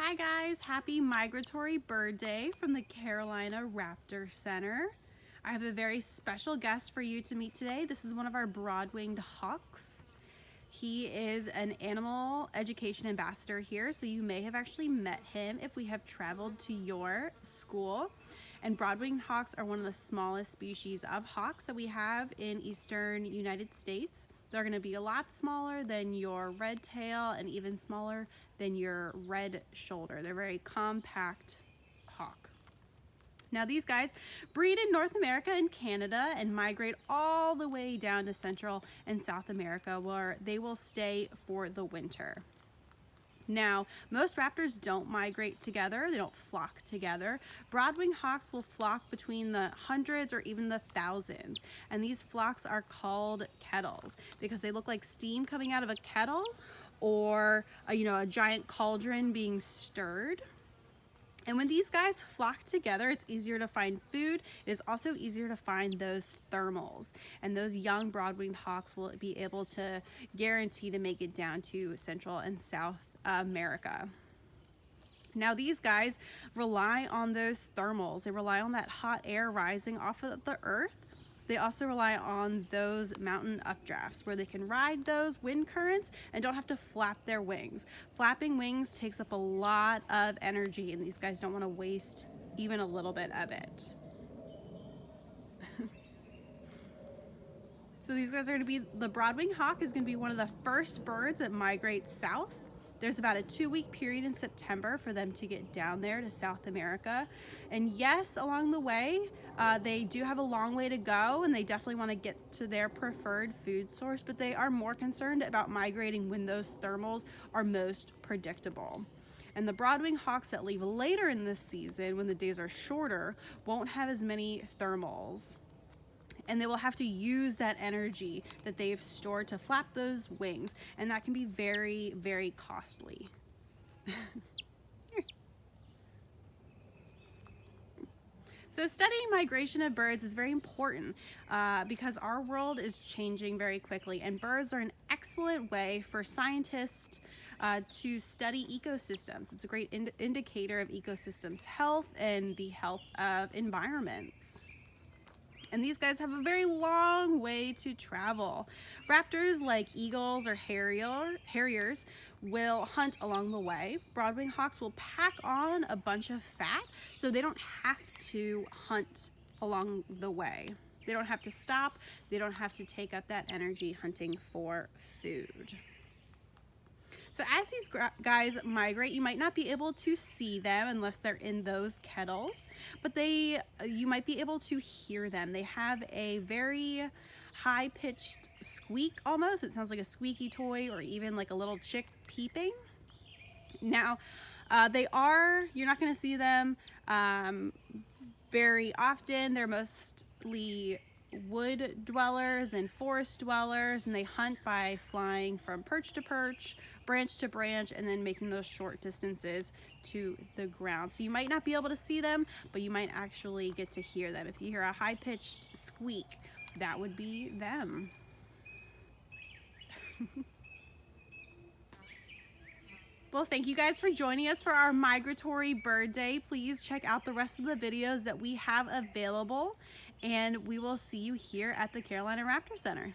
Hi guys, happy Migratory Bird Day from the Carolina Raptor Center. I have a very special guest for you to meet today. This is one of our Broadwinged Hawks. He is an animal education ambassador here, so you may have actually met him if we have traveled to your school. And Broadwinged hawks are one of the smallest species of hawks that we have in eastern United States. They're going to be a lot smaller than your red tail and even smaller than your red shoulder. They're very compact hawk. Now these guys breed in North America and Canada and migrate all the way down to Central and South America, where they will stay for the winter. Now, most raptors don't migrate together. They don't flock together. Broadwinged hawks will flock between the hundreds or even the thousands. And these flocks are called kettles because they look like steam coming out of a kettle or a giant cauldron being stirred. And when these guys flock together, it's easier to find food. It is also easier to find those thermals. And those young broadwinged hawks will be able to guarantee to make it down to Central and South America. Now these guys rely on those thermals. They rely on that hot air rising off of the earth. They also rely on those mountain updrafts where they can ride those wind currents and don't have to flap their wings. Flapping wings takes up a lot of energy, and these guys don't want to waste even a little bit of it. So these guys are going to be, the Broadwinged hawk is going to be one of the first birds that migrates south. There's about a 2-week period in September for them to get down there to South America. And yes, along the way, they do have a long way to go, and they definitely want to get to their preferred food source, but they are more concerned about migrating when those thermals are most predictable. And the Broadwinged hawks that leave later in the season, when the days are shorter, won't have as many thermals. And they will have to use that energy that they've stored to flap those wings, and that can be very, very costly. So studying migration of birds is very important because our world is changing very quickly, and birds are an excellent way for scientists to study ecosystems. It's a great indicator of ecosystems' health and the health of environments. And these guys have a very long way to travel. Raptors like eagles or harriers will hunt along the way. Broadwinged hawks will pack on a bunch of fat so they don't have to hunt along the way. They don't have to stop. They don't have to take up that energy hunting for food. So as these guys migrate, you might not be able to see them unless they're in those kettles, but you might be able to hear them. They have a very high-pitched squeak almost. It sounds like a squeaky toy or even like a little chick peeping. Now, you're not going to see them very often. They're mostly wood dwellers and forest dwellers, and they hunt by flying from perch to perch, branch to branch, and then making those short distances to the ground. So you might not be able to see them, but you might actually get to hear them. If you hear a high-pitched squeak, that would be them. Well, thank you guys for joining us for our Migratory Bird Day. Please check out the rest of the videos that we have available, and we will see you here at the Carolina Raptor Center.